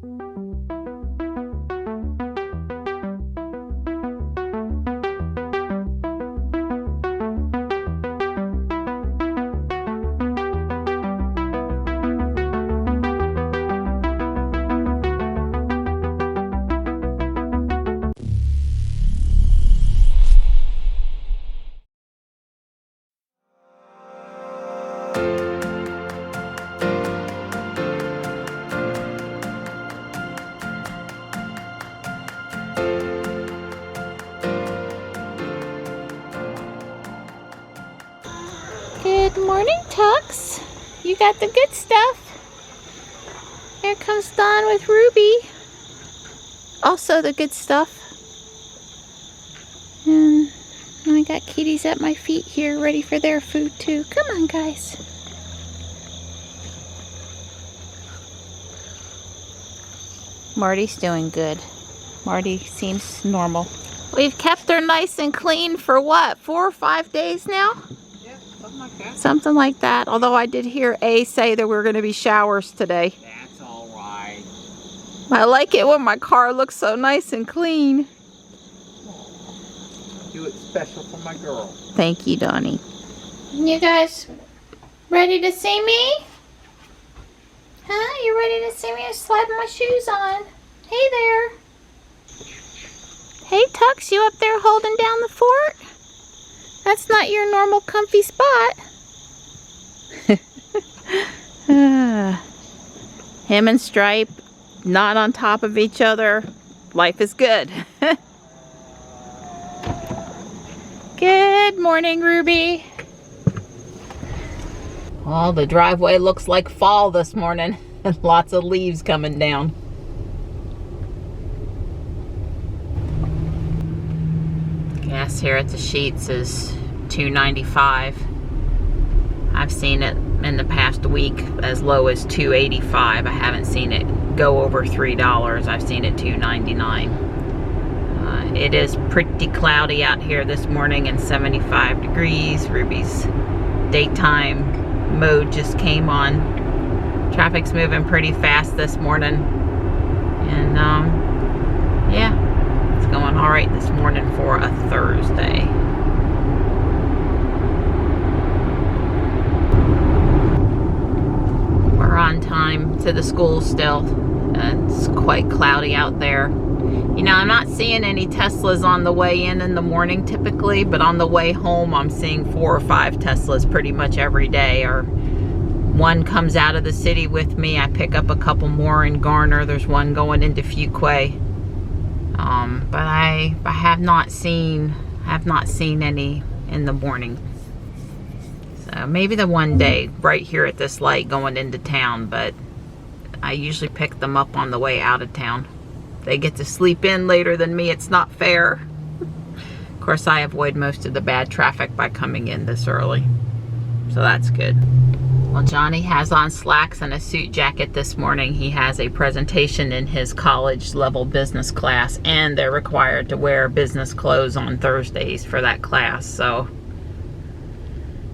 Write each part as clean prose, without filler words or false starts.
Good morning, Tux. You got the good stuff. Here comes Don with Ruby. Also the good stuff. And I got kitties at my feet here ready for their food too. Come on, guys. Marty's doing good. Marty seems normal. We've kept her nice and clean for what, 4 or 5 days now? Something like that. Something like that. Although I did hear A say there were going to be showers today. That's all right. I like it when my car looks so nice and clean. Do it special for my girl. Thank you, Donnie. You guys ready to see me? Huh? You ready to see me? I'm sliding my shoes on. Hey there. Hey, Tux, you up there holding down the fort? That's not your normal comfy spot. Him and Stripe, not on top of each other. Life is good. Good morning, Ruby. Oh, the driveway looks like fall this morning. Lots of leaves coming down. Gas here at the Sheets is $2.95. I've seen it in the past week as low as $2.85. I haven't seen it go over $3. I've seen it $2.99. It is pretty cloudy out here this morning and 75 degrees. Ruby's daytime mode just came on. Traffic's moving pretty fast this morning. And yeah, it's going all right this morning for a Thursday. We're on time to the school still. It's quite cloudy out there. You know, I'm not seeing any Teslas on the way in the morning typically, but on the way home I'm seeing 4 or 5 Teslas pretty much every day. Or one comes out of the city with me. I pick up a couple more in Garner. There's one going into Fuquay. But I have not seen any in the morning. So maybe the one day right here at this light going into town, but I usually pick them up on the way out of town. They get to sleep in later than me. It's not fair. Of course, I avoid most of the bad traffic by coming in this early. So that's good. Well, Johnny has on slacks and a suit jacket this morning. He has a presentation in his college level business class, and they're required to wear business clothes on Thursdays for that class. So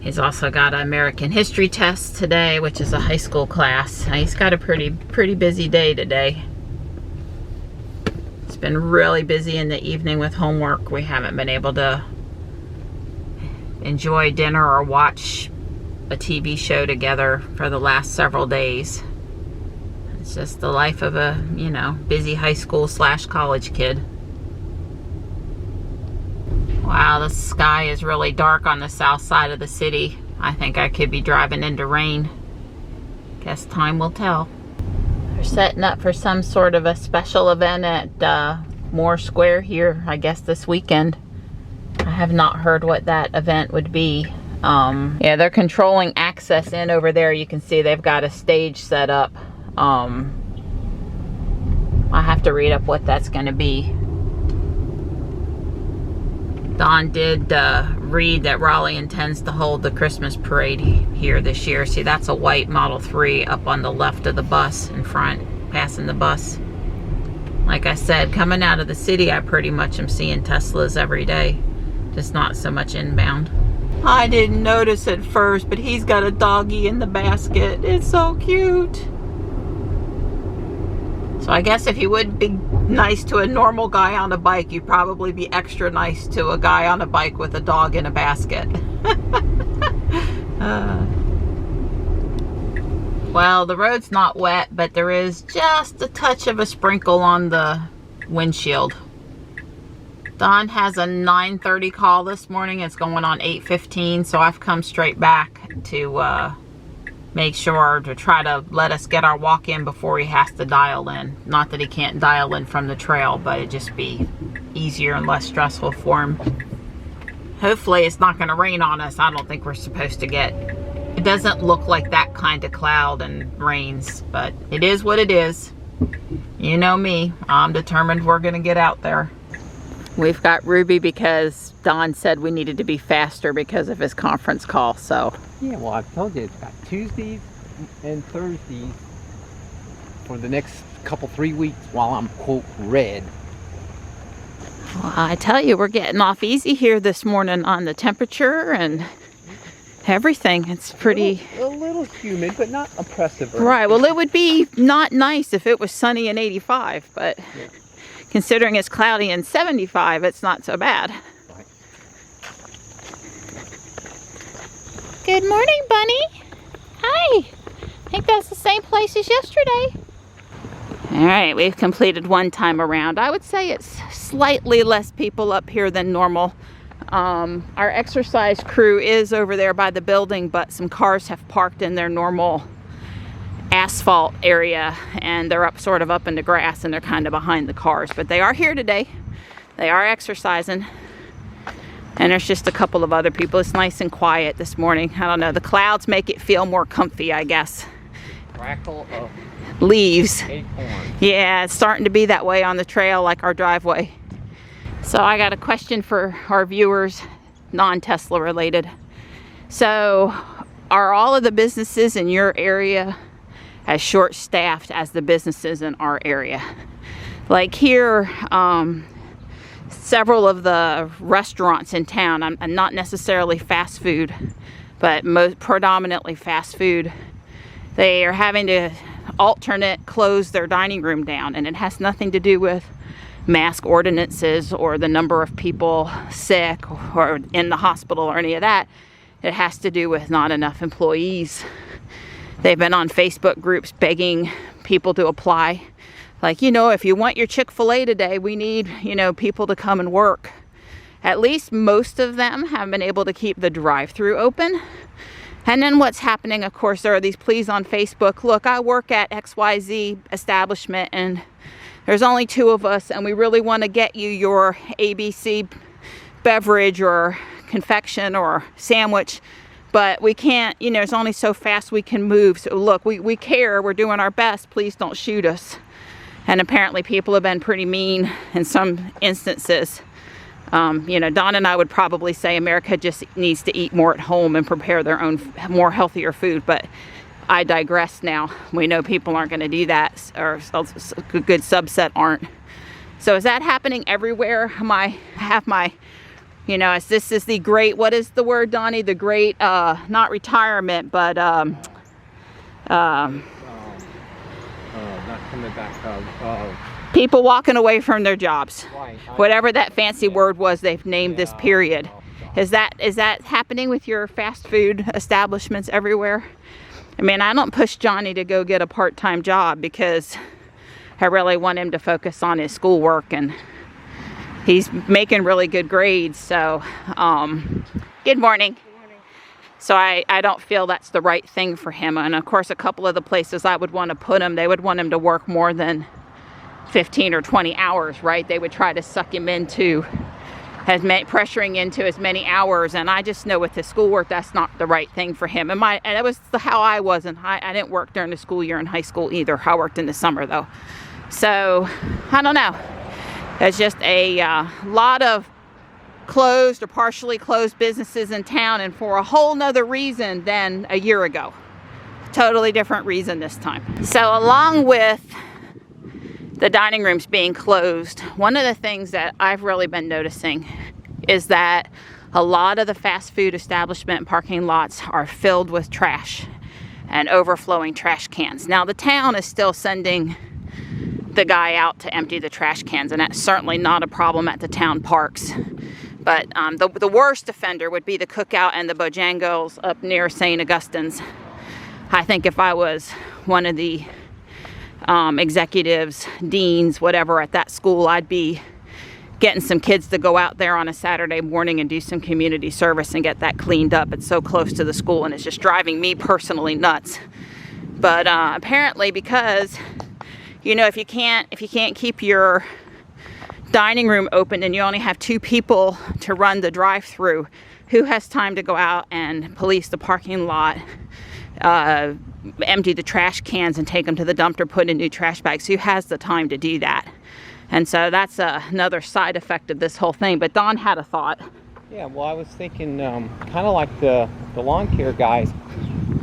he's also got an American history test today, which is a high school class. He's got a pretty busy day today. It's been really busy in the evening with homework. We haven't been able to enjoy dinner or watch a TV show together for the last several days. It's just the life of a, you know, busy high school / college kid. Wow, the sky is really dark on the south side of the city. I think I could be driving into rain. Guess time will tell. They're setting up for some sort of a special event at Moore Square here, I guess this weekend. I have not heard what that event would be. Yeah, they're controlling access in over there. You can see they've got a stage set up. I have to read up what that's going to be. Don did read that Raleigh intends to hold the Christmas parade here this year. See, that's a white Model 3 up on the left of the bus in front, passing the bus. Like I said, coming out of the city, I pretty much am seeing Teslas every day. Just not so much inbound. I didn't notice at first, but he's got a doggy in the basket. It's so cute. So I guess if you would be nice to a normal guy on a bike, you'd probably be extra nice to a guy on a bike with a dog in a basket. Well, the road's not wet, but there is just a touch of a sprinkle on the windshield. Don has a 9:30 call this morning. It's going on 8:15, so I've come straight back to make sure to try to let us get our walk in before he has to dial in. Not that he can't dial in from the trail, but it'd just be easier and less stressful for him. Hopefully it's not going to rain on us. I don't think we're supposed to get... It doesn't look like that kind of cloud and rains, but it is what it is. You know me, I'm determined we're going to get out there. We've got Ruby because Don said we needed to be faster because of his conference call, so... Yeah, well, I've told you, it's got Tuesdays and Thursdays for the next couple, 3 weeks while I'm, quote, red. Well, I tell you, we're getting off easy here this morning on the temperature and everything. It's pretty... A little humid, but not oppressive. Right, well, it would be not nice if it was sunny and 85, but yeah. Considering it's cloudy and 75, it's not so bad. Good morning, Bunny. Hi. I think that's the same place as yesterday. All right, we've completed one time around. I would say it's slightly less people up here than normal. Our exercise crew is over there by the building, but some cars have parked in their normal asphalt area, and they're sort of up in the grass, and they're kind of behind the cars. But they are here today. They are exercising. And there's just a couple of other people. It's nice and quiet this morning. I don't know, the clouds make it feel more comfy, I guess. Crackle of leaves. Acorn. Yeah, it's starting to be that way on the trail, like our driveway. So I got a question for our viewers, non-Tesla related. So are all of the businesses in your area as short-staffed as the businesses in our area? Like here, several of the restaurants in town, and not necessarily fast food, but predominantly fast food, they are having to alternate close their dining room down, and it has nothing to do with mask ordinances or the number of people sick or in the hospital or any of that. It has to do with not enough employees. They've been on Facebook groups begging people to apply. Like, you know, if you want your Chick-fil-A today, we need, you know, people to come and work. At least most of them have been able to keep the drive-through open. And then what's happening, of course, there are these pleas on Facebook. Look, I work at XYZ establishment and there's only 2 of us, and we really want to get you your ABC beverage or confection or sandwich, but we can't, you know, it's only so fast we can move. So look, we care, we're doing our best, please don't shoot us. And apparently people have been pretty mean in some instances. You know, Don and I would probably say America just needs to eat more at home and prepare their own more healthier food, but I digress now. We know people aren't going to do that, or a good subset aren't. So is that happening everywhere? You know, this is the great, what is the word, Donnie? The great, not retirement, but, not coming back, people walking away from their jobs. Right. Whatever that fancy word was they've named this period. Is that happening with your fast food establishments everywhere? I mean, I don't push Johnny to go get a part-time job because I really want him to focus on his schoolwork, and he's making really good grades. So, good morning. Good morning. So I don't feel that's the right thing for him. And of course, a couple of the places I would want to put him, they would want him to work more than 15 or 20 hours, right? They would try to suck him into pressuring into as many hours, and I just know with his schoolwork that's not the right thing for him. And that was how I was, and I didn't work during the school year in high school either. I worked in the summer though. So I don't know. There's just a lot of closed or partially closed businesses in town, and for a whole nother reason than a year ago. Totally different reason this time. So along with the dining rooms being closed, one of the things that I've really been noticing is that a lot of the fast food establishment parking lots are filled with trash and overflowing trash cans. Now the town is still sending the guy out to empty the trash cans, and that's certainly not a problem at the town parks. But the worst offender would be the Cookout and the Bojangles up near St. Augustine's. I think if I was one of the executives, deans, whatever at that school, I'd be getting some kids to go out there on a Saturday morning and do some community service and get that cleaned up. It's so close to the school, and it's just driving me personally nuts. But apparently, because you know, if you can't keep your dining room open and you only have 2 people to run the drive-through, who has time to go out and police the parking lot, empty the trash cans and take them to the dumpster, put in new trash bags? Who has the time to do that? And so that's another side effect of this whole thing. But Don had a thought. Yeah, well, I was thinking kind of like the lawn care guys.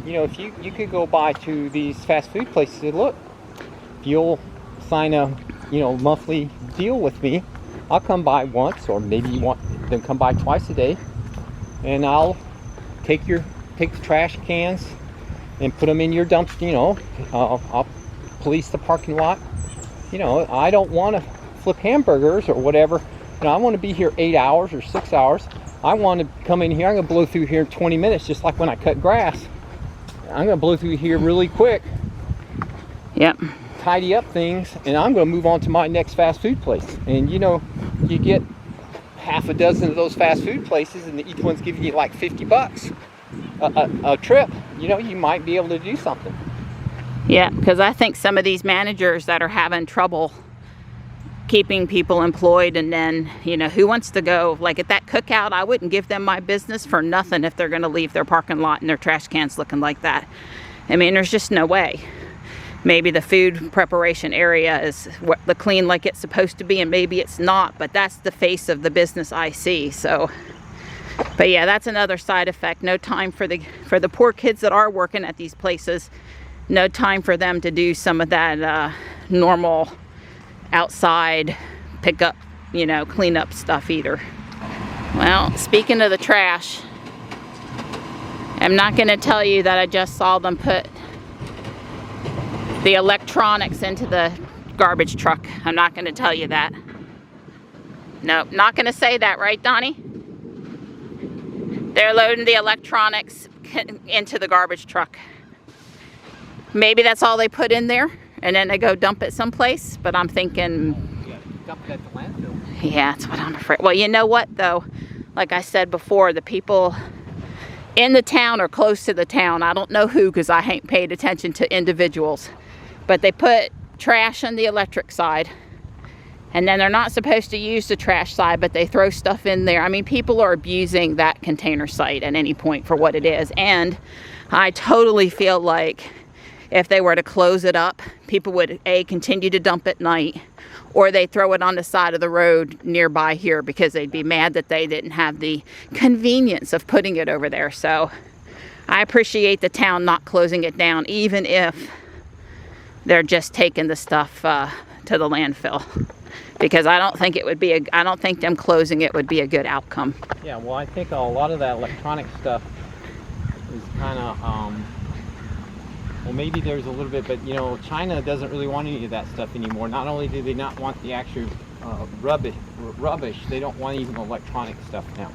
You know, if you could go by to these fast food places and look, if you'll sign a monthly deal with me, I'll come by once, or maybe you want them come by twice a day, and I'll take the trash cans and put them in your dumpster. You know, I'll police the parking lot. You know, I don't want to flip hamburgers or whatever. You know, I want to be here 8 hours or 6 hours. I want to come in here. I'm going to blow through here in 20 minutes, just like when I cut grass. I'm going to blow through here really quick. Yep. Tidy up things, and I'm going to move on to my next fast food place. And you know, you get half a dozen of those fast food places, and each one's giving you like $50 a trip. You know, you might be able to do something. Yeah, because I think some of these managers that are having trouble keeping people employed, and then, you know, who wants to go, like at that Cookout, I wouldn't give them my business for nothing if they're going to leave their parking lot and their trash cans looking like that. I mean, there's just no way. Maybe the food preparation area is the clean like it's supposed to be, and maybe it's not, but that's the face of the business I see. So, but yeah, that's another side effect. No time for the poor kids that are working at these places. No time for them to do some of that normal outside pickup, you know, cleanup stuff either. Well, speaking of the trash, I'm not going to tell you that I just saw them put the electronics into the garbage truck. I'm not going to tell you that. Nope, not going to say that, right, Donnie? They're loading the electronics into the garbage truck. Maybe that's all they put in there, and then they go dump it someplace. But I'm thinking, Yeah, dump it at the landfill. yeah, that's what I'm afraid. Well, you know what, though? Like I said before, the people in the town or close to the town, I don't know who, because I ain't paid attention to individuals, but they put trash on the electric side, and then they're not supposed to use the trash side, but they throw stuff in there. I mean, people are abusing that container site at any point for what it is. And I totally feel like if they were to close it up, people would continue to dump at night, or they throw it on the side of the road nearby here, because they'd be mad that they didn't have the convenience of putting it over there. So I appreciate the town not closing it down, even if they're just taking the stuff to the landfill, because I don't think it would be I don't think them closing it would be a good outcome. Yeah, well, I think a lot of that electronic stuff is kind of well, maybe there's a little bit, but you know, China doesn't really want any of that stuff anymore. Not only do they not want the actual rubbish, they don't want even electronic stuff now.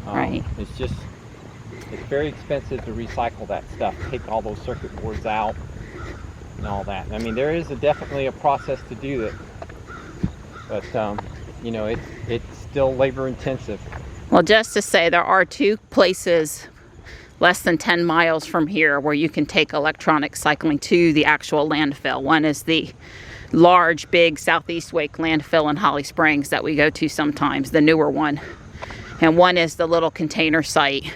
Right. It's very expensive to recycle that stuff, take all those circuit boards out and all that. I mean, there is definitely a process to do it, but you know, it's still labor intensive. Well, just to say, there are 2 places less than 10 miles from here where you can take electronic cycling to the actual landfill. One is the large, big Southeast Wake landfill in Holly Springs that we go to sometimes, the newer one. And one is the little container site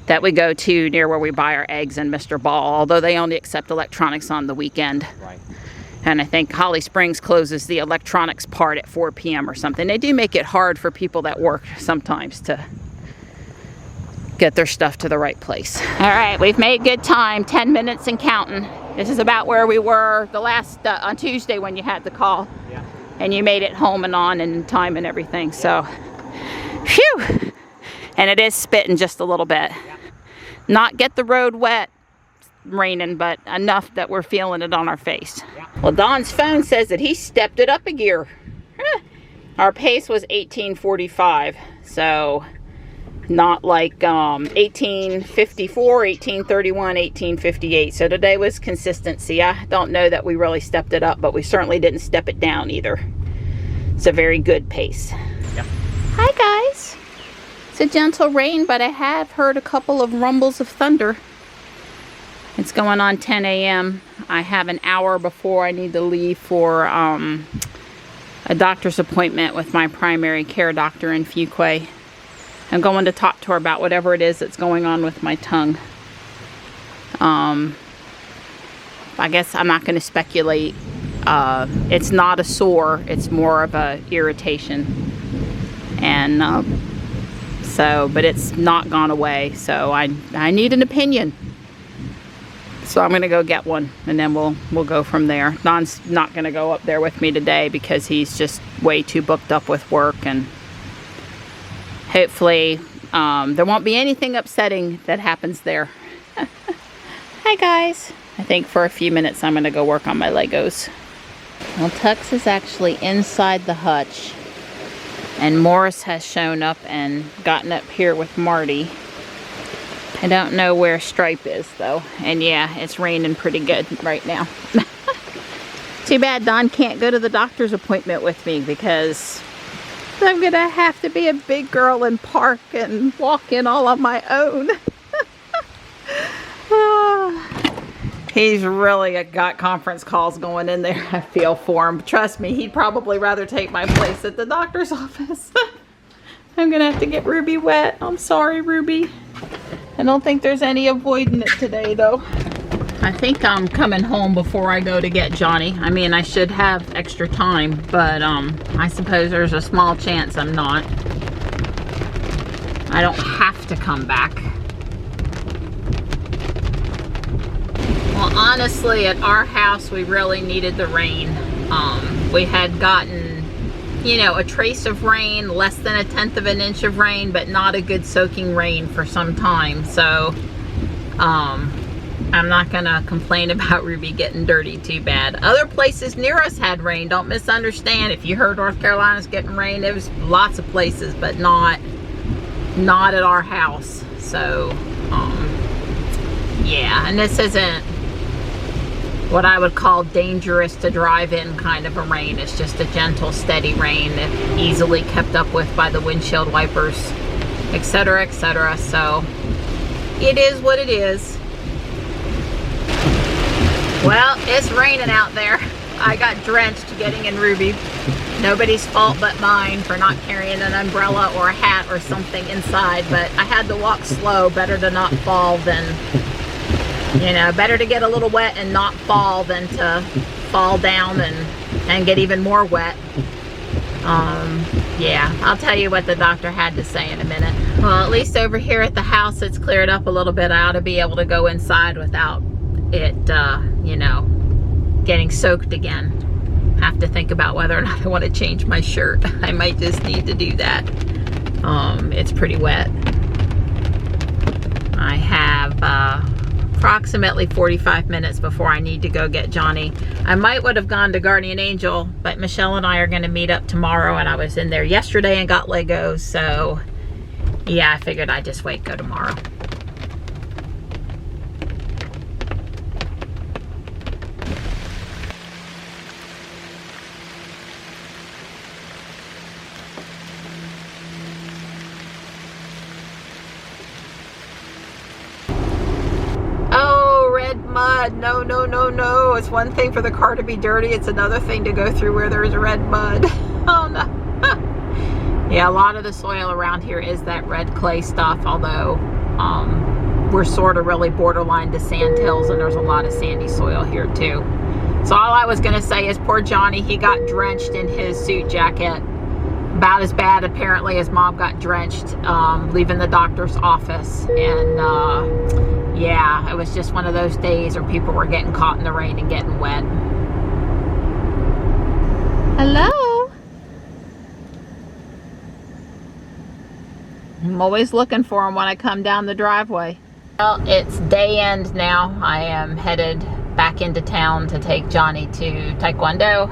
that we go to near where we buy our eggs and Mr. Ball, although they only accept electronics on the weekend. Right. And I think Holly Springs closes the electronics part at 4 p.m. or something. They do make it hard for people that work sometimes to get their stuff to the right place. All right, we've made good time, 10 minutes and counting. This is about where we were the last, on Tuesday when you had the call. Yeah. And you made it home and on and in time and everything, so, phew. And it is spitting just a little bit. Yeah. Not get the road wet, raining, but enough that we're feeling it on our face. Well, Don's phone says that he stepped it up a gear. Our pace was 1845, so not like 1854, 1831, 1858. So today was consistency. I don't know that we really stepped it up, but we certainly didn't step it down either. It's a very good pace. Yep. Hi guys. It's a gentle rain, but I have heard a couple of rumbles of thunder. It's going on 10 a.m. I have an hour before I need to leave for a doctor's appointment with my primary care doctor in Fuquay. I'm going to talk to her about whatever it is that's going on with my tongue. I guess I'm not going to speculate. It's not a sore, it's more of a irritation. And but it's not gone away, so I need an opinion. So I'm gonna go get one, and then we'll go from there. Don's not gonna go up there with me today because he's just way too booked up with work, and hopefully there won't be anything upsetting that happens there. Hi guys. I think for a few minutes I'm gonna go work on my Legos. Well, Tux is actually inside the hutch, and Morris has shown up and gotten up here with Marty. I don't know where Stripe is though, and yeah, it's raining pretty good right now. Too bad Don can't go to the doctor's appointment with me, because I'm gonna have to be a big girl and park and walk in all on my own. He's really got conference calls going in there. I feel for him. Trust me, he'd probably rather take my place at the doctor's office. I'm gonna have to get Ruby wet. I'm sorry, Ruby. I don't think there's any avoiding it today though. I think I'm coming home before I go to get Johnny. I mean, I should have extra time, but I suppose there's a small chance I'm not. I don't have to come back. Well, honestly, at our house, we really needed the rain. We had gotten, you know, a trace of rain, less than 1/10 of an inch of rain, but not a good soaking rain for some time. So, I'm not gonna complain about Ruby getting dirty too bad. Other places near us had rain. Don't misunderstand. If you heard North Carolina's getting rain, there was lots of places, but not at our house. So, yeah, and this isn't what I would call dangerous to drive in kind of a rain. It's just a gentle, steady rain that easily kept up with by the windshield wipers, etc., etc. So it is what it is. Well, it's raining out there. I got drenched getting in Ruby. Nobody's fault but mine for not carrying an umbrella or a hat or something inside, but I had to walk slow. Better to not fall than, you know, better to get a little wet and not fall than to fall down and get even more wet. Yeah, I'll tell you what the doctor had to say in a minute. Well, at least over here at the house, it's cleared up a little bit. I ought to be able to go inside without it, you know, getting soaked again. Have to think about whether or not I want to change my shirt. I might just need to do that. It's pretty wet. I have approximately 45 minutes before I need to go get Johnny. I would have gone to Guardian Angel, but Michelle and I are going to meet up tomorrow, and I was in there yesterday and got Legos, so yeah, I figured I'd just wait, go tomorrow. Mud. No, no, no, no. It's one thing for the car to be dirty. It's another thing to go through where there's red mud. Oh no. Yeah, a lot of the soil around here is that red clay stuff, although we're sort of really borderline to sand hills, and there's a lot of sandy soil here too. So all I was going to say is poor Johnny, he got drenched in his suit jacket. About as bad apparently as Mom got drenched leaving the doctor's office. And yeah, it was just one of those days where people were getting caught in the rain and getting wet. Hello? I'm always looking for him when I come down the driveway. Well, it's day end now. I am headed back into town to take Johnny to Taekwondo.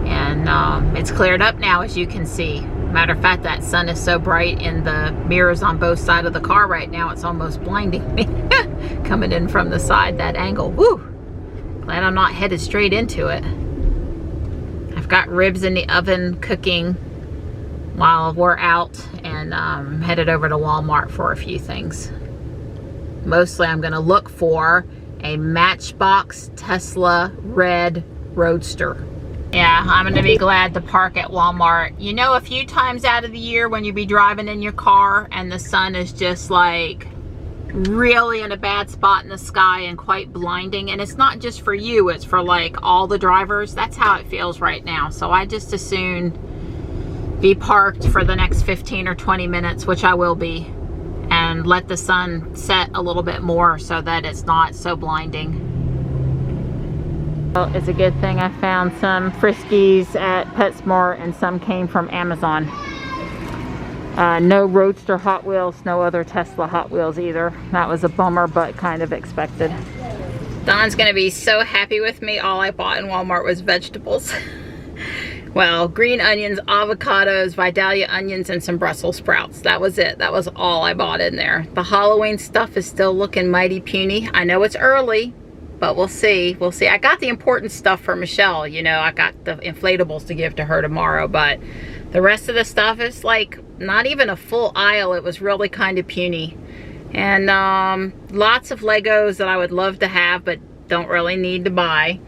And it's cleared up now, as you can see. Matter of fact, that sun is so bright in the mirrors on both sides of the car right now, it's almost blinding me. Coming in from the side, that angle. Woo! Glad I'm not headed straight into it. I've got ribs in the oven cooking while we're out, and headed over to Walmart for a few things. Mostly I'm going to look for a Matchbox Tesla red Roadster. Yeah, I'm going to be glad to park at Walmart. You know, a few times out of the year when you be driving in your car and the sun is just like really in a bad spot in the sky and quite blinding, and it's not just for you, it's for like all the drivers. That's how it feels right now. So I just as soon be parked for the next 15 or 20 minutes, which I will be, and let the sun set a little bit more so that it's not so blinding. Well, it's a good thing I found some Friskies at PetSmart, and some came from Amazon. No Roadster Hot Wheels, no other Tesla Hot Wheels either. That was a bummer, but kind of expected. Don's gonna be so happy with me. All I bought in Walmart was vegetables. Well, green onions, avocados, Vidalia onions, and some Brussels sprouts. That was it. That was all I bought in there. The Halloween stuff is still looking mighty puny. I know it's early, but we'll see. We'll see. I got the important stuff for Michelle. You know, I got the inflatables to give to her tomorrow, but the rest of the stuff is like not even a full aisle. It was really kind of puny. And lots of Legos that I would love to have, but don't really need to buy.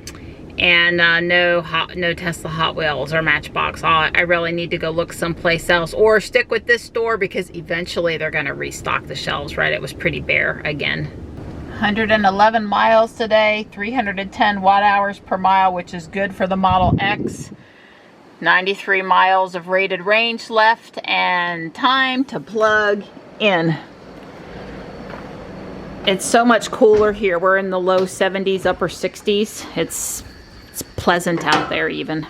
And no Tesla Hot Wheels or Matchbox. I really need to go look someplace else or stick with this store, because eventually they're going to restock the shelves, right? It was pretty bare again. 111 miles today, 310 watt hours per mile, which is good for the Model X. 93 miles of rated range left, and time to plug in. It's so much cooler here. We're in the low 70s, upper 60s. It's pleasant out there even.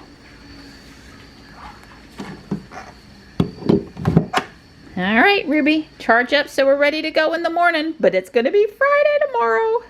All right, Ruby, charge up so we're ready to go in the morning, but it's gonna be Friday tomorrow.